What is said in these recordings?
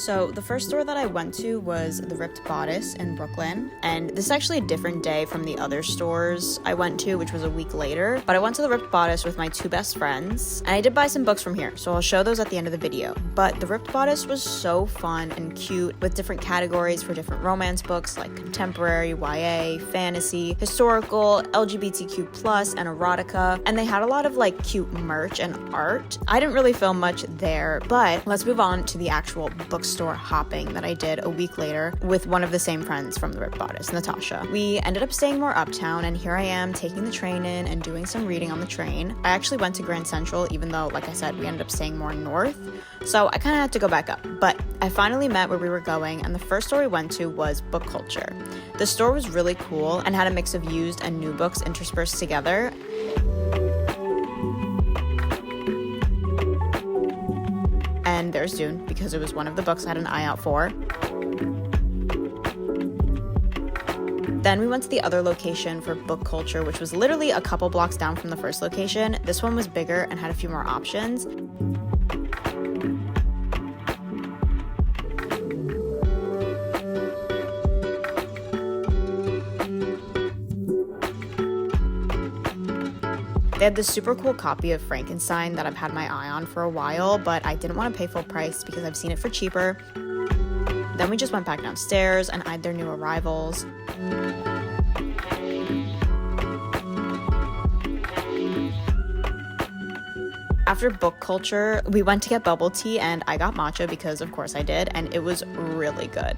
So the first store that I went to was the Ripped Bodice in Brooklyn, and this is actually a different day from the other stores I went to, which was a week later, but I went to the Ripped Bodice with my two best friends, and I did buy some books from here, so I'll show those at the end of the video. But the Ripped Bodice was so fun and cute, with different categories for different romance books like contemporary, YA, fantasy, historical, LGBTQ+, and erotica, and they had a lot of like cute merch and art. I didn't really film much there, but let's move on to the actual bookstore hopping that I did a week later with one of the same friends from the Ripped Bodice, Natasha. We ended up staying more uptown, and here I am taking the train in and doing some reading on the train. I actually went to Grand Central, even though, like I said, we ended up staying more north, so I kind of had to go back up. But I finally met where we were going, and the first store we went to was Book Culture. The store was really cool and had a mix of used and new books interspersed together. And there's Dune, because it was one of the books I had an eye out for. Then we went to the other location for Book Culture, which was literally a couple blocks down from the first location. This one was bigger and had a few more options. They had this super cool copy of Frankenstein that I've had my eye on for a while, but I didn't want to pay full price because I've seen it for cheaper. Then we just went back downstairs and eyed their new arrivals. After Book Culture, we went to get bubble tea, and I got matcha because of course I did, and it was really good.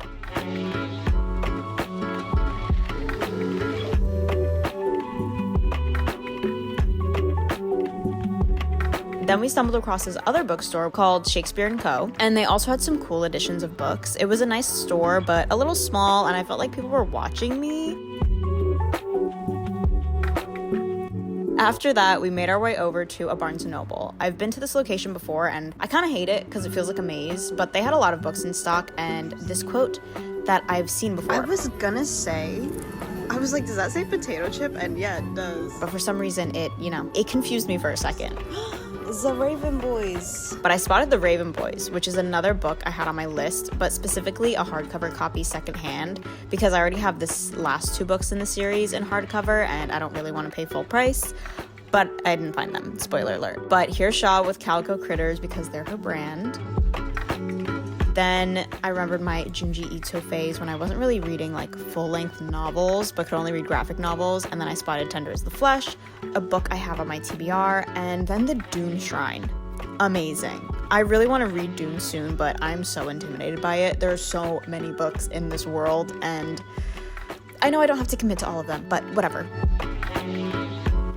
Then we stumbled across this other bookstore called Shakespeare & Co. And they also had some cool editions of books. It was a nice store, but a little small, and I felt like people were watching me. After that, we made our way over to a Barnes & Noble. I've been to this location before, and I kind of hate it because it feels like a maze, but they had a lot of books in stock, and this quote that I've seen before. I was gonna say, I was like, does that say potato chip? And yeah, it does. But for some reason, it confused me for a second. The Raven Boys. But I spotted The Raven Boys, which is another book I had on my list, but specifically a hardcover copy secondhand, because I already have this last two books in the series in hardcover, and I don't really want to pay full price, but I didn't find them, spoiler alert. But here's Shaw with Calico Critters because they're her brand. Then I remembered my Junji Ito phase when I wasn't really reading like full-length novels, but could only read graphic novels, and then I spotted Tender as the Flesh, a book I have on my TBR, and then the Dune Shrine. Amazing. I really want to read Dune soon, but I'm so intimidated by it. There are so many books in this world, and I know I don't have to commit to all of them, but whatever.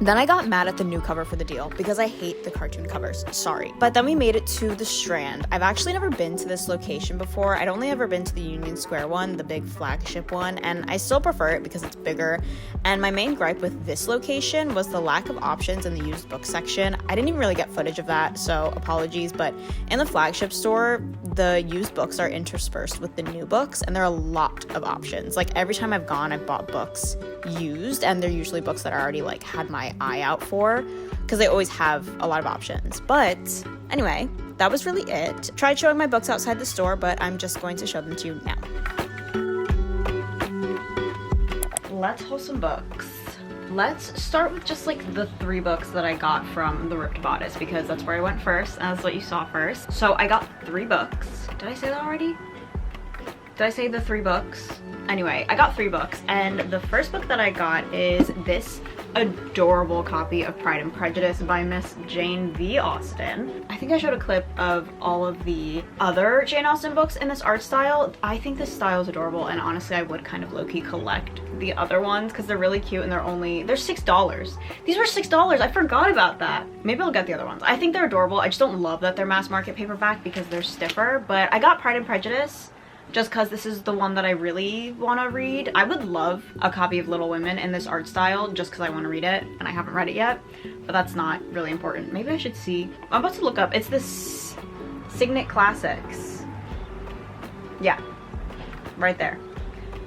Then I got mad at the new cover for the deal because I hate the cartoon covers, sorry. But then we made it to the Strand. I've actually never been to this location before. I'd only ever been to the Union Square one, the big flagship one, and I still prefer it because it's bigger. And my main gripe with this location was the lack of options in the used book section. I didn't even really get footage of that, so apologies, but in the flagship store, the used books are interspersed with the new books, and there are a lot of options. Like every time I've gone, I've bought books used, and they're usually books that I already like had my eye out for because they always have a lot of options. But anyway, that was really it. Tried showing my books outside the store, but I'm just going to show them to you now. Let's haul some books. Let's start with just like the 3 books that I got from the Ripped Bodice because that's where I went first and that's what you saw first. So I got 3 books. Did I say that already? Did I say the 3 books? Anyway, I got 3 books, and the first book that I got is this adorable copy of Pride and Prejudice by Miss Jane V. Austen. I think I showed a clip of all of the other Jane Austen books in this art style. I think this style is adorable, and honestly I would kind of low-key collect the other ones because they're really cute and they're $6. These were $6. I forgot about that. Maybe I'll get the other ones. I think they're adorable. I just don't love that they're mass market paperback because they're stiffer, but I got Pride and Prejudice just because this is the one that I really want to read. I would love a copy of Little Women in this art style just because I want to read it, and I haven't read it yet, but that's not really important. Maybe I should see. I'm about to look up. It's this Signet Classics. Yeah, right there.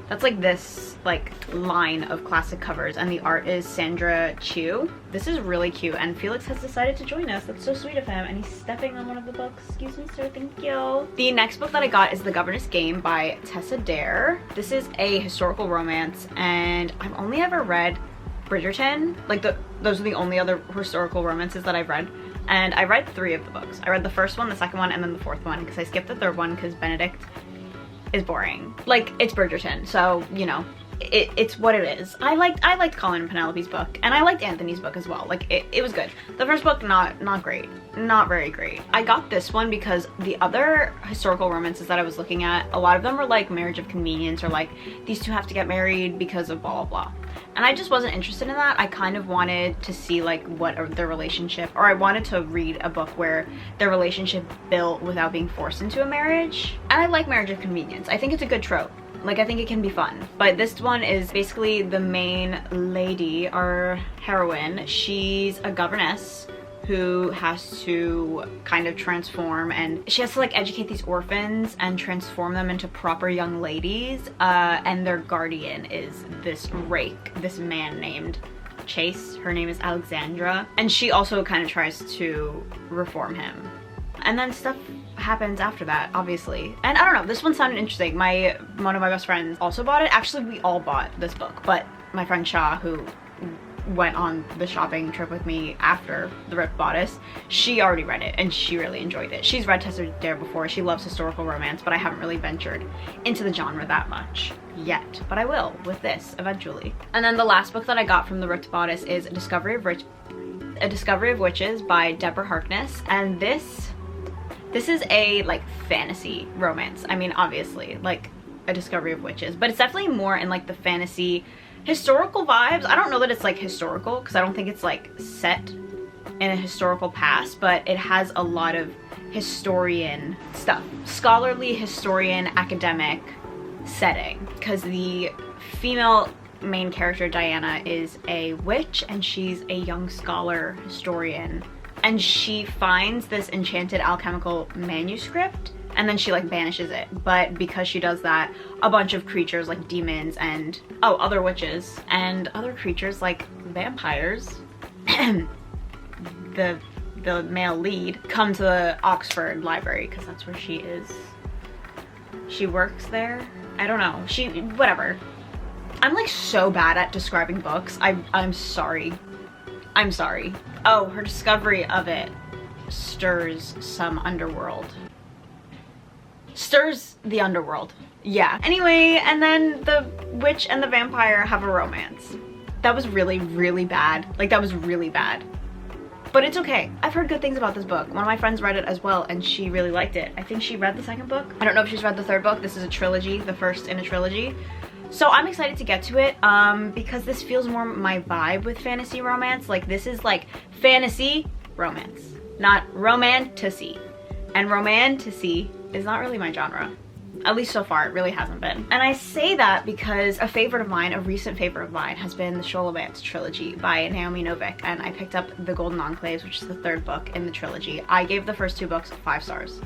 That's like this like line of classic covers, and the art is Sandra Chu. This is really cute, and Felix has decided to join us. That's so sweet of him, and he's stepping on one of the books. Excuse me, sir, thank you. The next book that I got is The Governess Game by Tessa Dare. This is a historical romance, and I've only ever read Bridgerton. Like those are the only other historical romances that I've read, and I read 3 of the books. I read the first one, the second one, and then the 4th one, because I skipped the 3rd one because Benedict is boring. Like, it's Bridgerton, so you know, it's what it is. I liked Colin and Penelope's book, and I liked Anthony's book as well. Like, it was good. The first book, not great, not very great. I got this one because the other historical romances that I was looking at, a lot of them were like marriage of convenience, or like these two have to get married because of blah blah blah, and I just wasn't interested in that. I kind of wanted to see like what their relationship, or I wanted to read a book where their relationship built without being forced into a marriage. And I like marriage of convenience. I think it's a good trope. Like, I think it can be fun. But this one is basically the main lady, our heroine. She's a governess who has to kind of transform, and she has to like educate these orphans and transform them into proper young ladies. And their guardian is this rake, this man named Chase. Her name is Alexandra. And she also kind of tries to reform him. And then stuff happens after that, obviously. And I don't know, this one sounded interesting. One of my best friends also bought it. Actually, we all bought this book, but my friend Shah, who went on the shopping trip with me after the Ripped Bodice, she already read it and she really enjoyed it. She's read Tessa Dare before. She loves historical romance, but I haven't really ventured into the genre that much yet, but I will with this eventually. And then the last book that I got from the Ripped Bodice is A Discovery of Witches by Deborah Harkness, and this is a like fantasy romance. I mean, obviously, like A Discovery of Witches, but it's definitely more in like the fantasy historical vibes. I don't know that it's like historical, because I don't think it's like set in a historical past, but it has a lot of historian stuff, scholarly historian academic setting, because the female main character Diana is a witch and she's a young scholar historian, and she finds this enchanted alchemical manuscript and then she like banishes it. But because she does that, a bunch of creatures like demons and other witches and other creatures like vampires the male lead come to the Oxford Library, because that's where she is. She works there. I don't know. Whatever. I'm like so bad at describing books. I'm sorry. I'm sorry. Oh, her discovery of it stirs some underworld. Stirs the underworld. Yeah. Anyway, and then the witch and the vampire have a romance. That was really, really bad. Like, that was really bad. But it's okay. I've heard good things about this book. One of my friends read it as well, and she really liked it. I think she read the 2nd book. I don't know if she's read the 3rd book. This is a trilogy, the first in a trilogy. So I'm excited to get to it, because this feels more my vibe with fantasy romance. Like, this is like fantasy romance, not romantasy. And romantasy is not really my genre. At least so far, it really hasn't been. And I say that because a favorite of mine, a recent favorite of mine, has been the Sholomance trilogy by Naomi Novik, and I picked up The Golden Enclaves, which is the 3rd book in the trilogy. I gave the first 2 books 5 stars.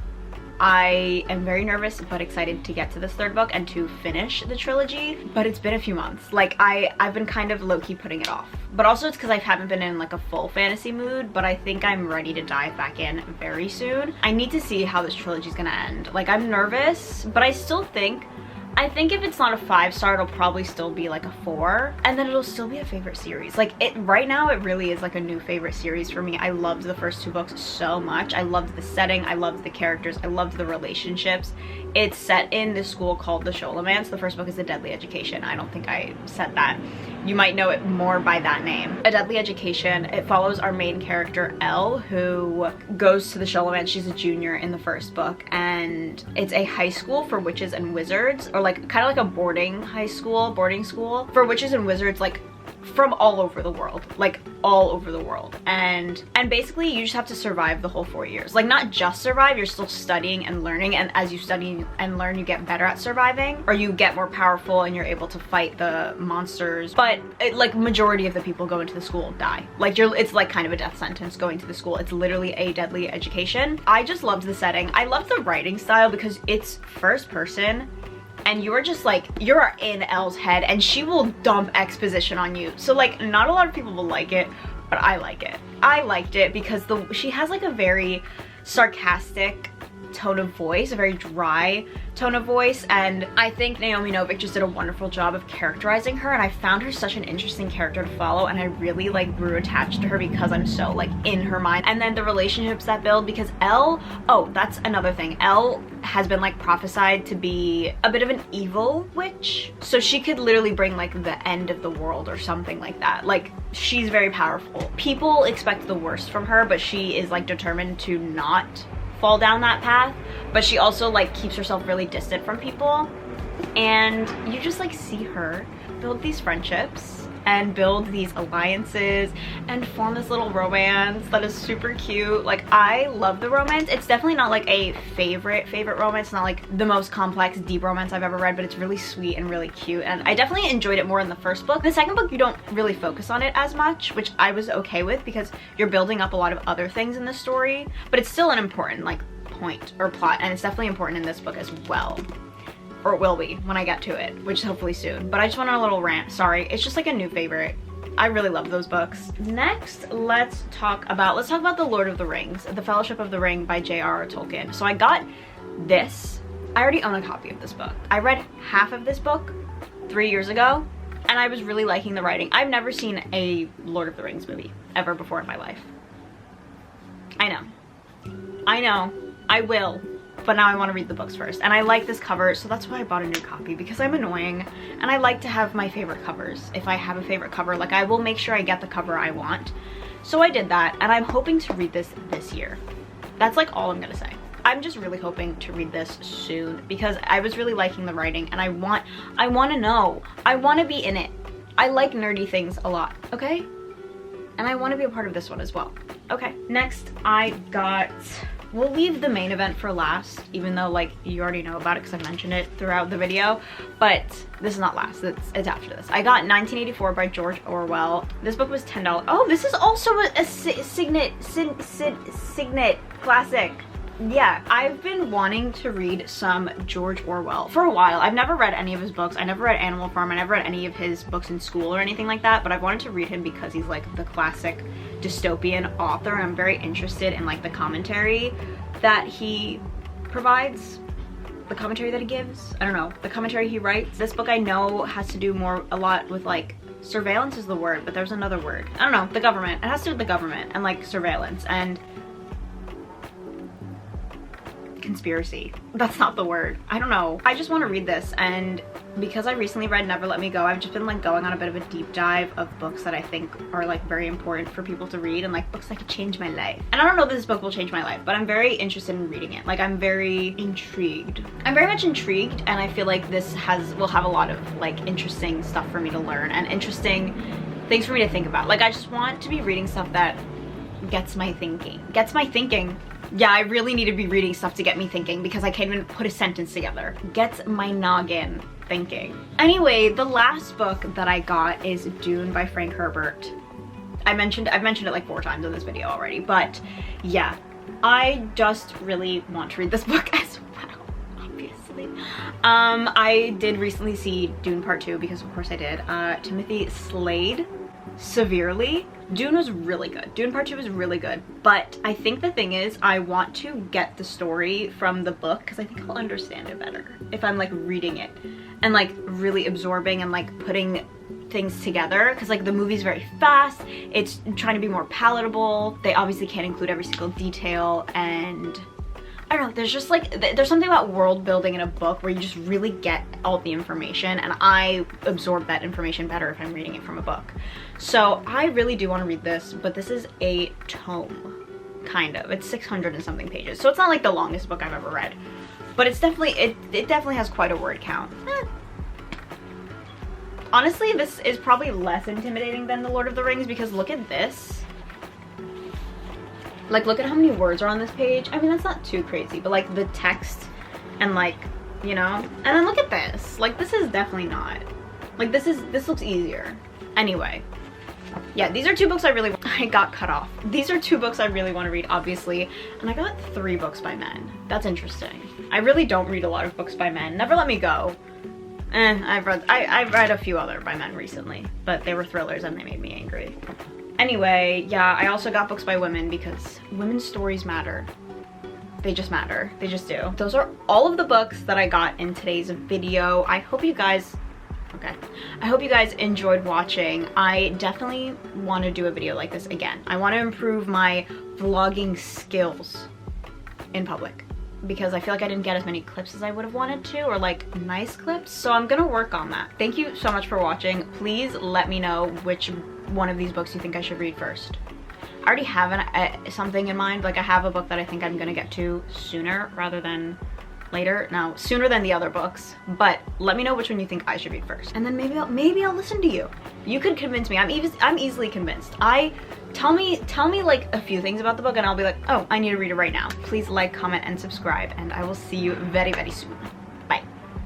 I am very nervous but excited to get to this 3rd book and to finish the trilogy, but it's been a few months. Like, I've been kind of low-key putting it off. But also it's because I haven't been in like a full fantasy mood, but I think I'm ready to dive back in very soon. I need to see how this trilogy is gonna end. Like, I'm nervous, but I think if it's not a 5-star, it'll probably still be like a 4, and then it'll still be a favorite series. Like, right now it really is like a new favorite series for me. I loved the first 2 books so much. I loved the setting, I loved the characters, I loved the relationships. It's set in this school called the Sholomance. The first book is A Deadly Education. I don't think I said that. You might know it more by that name. A Deadly Education, it follows our main character, Elle, who goes to the Sholomance. She's a junior in the first book, and it's a high school for witches and wizards, or like kind of like a boarding school for witches and wizards, like from all over the world, like all over the world. And basically you just have to survive the whole 4 years. Like, not just survive, you're still studying and learning, and as you study and learn, you get better at surviving, or you get more powerful and you're able to fight the monsters. But like, majority of the people go into the school die. Like, it's like kind of a death sentence going to the school. It's literally a deadly education. I just loved the setting. I loved the writing style because it's first person. and you are just like, you're in Elle's head and she will dump exposition on you. So like, not a lot of people will like it, but I like it. I liked it because she has like a very sarcastic tone of voice, a very dry tone of voice, and I think Naomi Novik just did a wonderful job of characterizing her, and I found her such an interesting character to follow, and I really like grew attached to her because I'm so like in her mind. And then the relationships that build, because Elle, oh, that's another thing, Elle has been like prophesied to be a bit of an evil witch, so she could literally bring like the end of the world or something like that. Like, she's very powerful. People expect the worst from her, but she is like determined to not fall down that path, but she also like keeps herself really distant from people, and you just like see her build these friendships and build these alliances and form this little romance that is super cute. Like, I love the romance. It's definitely not like a favorite romance, not like the most complex deep romance I've ever read, but it's really sweet and really cute, and I definitely enjoyed it more in the first book. The second book, you don't really focus on it as much, which I was okay with because you're building up a lot of other things in the story, but it's still an important like point or plot, and it's definitely important in this book as well. Or it will be when I get to it, which is hopefully soon. But I just went on a little rant, sorry. It's just like a new favorite. I really love those books. Next, let's talk about The Lord of the Rings, The Fellowship of the Ring by J.R.R. Tolkien. So I got this. I already own a copy of this book. I read half of this book 3 years ago, and I was really liking the writing. I've never seen a Lord of the Rings movie ever before in my life. I know, I will. But now I want to read the books first, and I like this cover, so that's why I bought a new copy, because I'm annoying and I like to have my favorite covers. If I have a favorite cover, like, I will make sure I get the cover I want. So I did that, and I'm hoping to read this year. That's like all I'm gonna say. I'm just really hoping to read this soon because I was really liking the writing, and I want to know. I want to be in it. I like nerdy things a lot, okay? And I want to be a part of this one as well. Okay, next I got, we'll leave the main event for last, even though like you already know about it because I mentioned it throughout the video, but this is not last, it's after this. I got 1984 by George Orwell. This book was $10. Oh, this is also a signet classic. Yeah, I've been wanting to read some George Orwell for a while. I've never read any of his books. I never read Animal Farm. I never read any of his books in school or anything like that, but I've wanted to read him because he's like the classic dystopian author, and I'm very interested in like the commentary that he provides, the commentary that he gives. I don't know, the commentary he writes. This book I know has to do a lot with like surveillance is the word, but there's another word. I don't know, the government. It has to do with the government and like surveillance and conspiracy. That's not the word. I don't know. I just want to read this, and because I recently read Never Let Me Go, I've just been like going on a bit of a deep dive of books that I think are like very important for people to read, and like books that could change my life. And I don't know if this book will change my life, but I'm very interested in reading it. Like, I'm very intrigued. I'm very much intrigued, and I feel like this will have a lot of like interesting stuff for me to learn and interesting things for me to think about. Like, I just want to be reading stuff that gets my thinking. Yeah, I really need to be reading stuff to get me thinking because I can't even put a sentence together. Gets my noggin thinking. Anyway, the last book that I got is Dune by Frank Herbert. I've mentioned it like 4 times in this video already, but yeah, I just really want to read this book as well, obviously. I did recently see Dune Part 2 because of course I did. Timothy slayed severely. Dune was really good. Dune Part 2 was really good, but I think the thing is I want to get the story from the book because I think I'll understand it better if I'm like reading it and like really absorbing and like putting things together, because like the movie's very fast, it's trying to be more palatable, they obviously can't include every single detail, and I don't know, there's just like, there's something about world building in a book where you just really get all the information, and I absorb that information better if I'm reading it from a book. So I really do want to read this, but this is a tome, kind of. It's 600 and something pages, so it's not like the longest book I've ever read, but it's definitely, it definitely has quite a word count. Honestly, this is probably less intimidating than The Lord of the Rings because look at this. Like, look at how many words are on this page. I mean, that's not too crazy, but like the text and like, you know, and then look at this. Like, this is definitely not, like, this looks easier. Anyway, Yeah, these are 2 books I got cut off. These are 2 books I really want to read, obviously, and I got 3 books by men. That's interesting. I really don't read a lot of books by men. Never Let Me Go. I've read a few other by men recently, but they were thrillers and they made me angry. Anyway, yeah, I also got books by women because women's stories matter. They just matter. They just do. Those are all of the books that I got in today's video. I hope you guys enjoyed watching. I definitely want to do a video like this again. I want to improve my vlogging skills in public because I feel like I didn't get as many clips as I would have wanted to, or like nice clips, so I'm gonna work on that. Thank you so much for watching. Please let me know which one of these books you think I should read first. I already have something in mind. Like, I have a book that I think I'm gonna get to sooner rather than later. Now, sooner than the other books, but let me know which one you think I should read first, and then maybe I'll listen to you. You could convince me. I'm easily convinced. Tell me like a few things about the book and I'll be like, oh, I need to read it right now. Please like, comment, and subscribe, and I will see you very, very soon.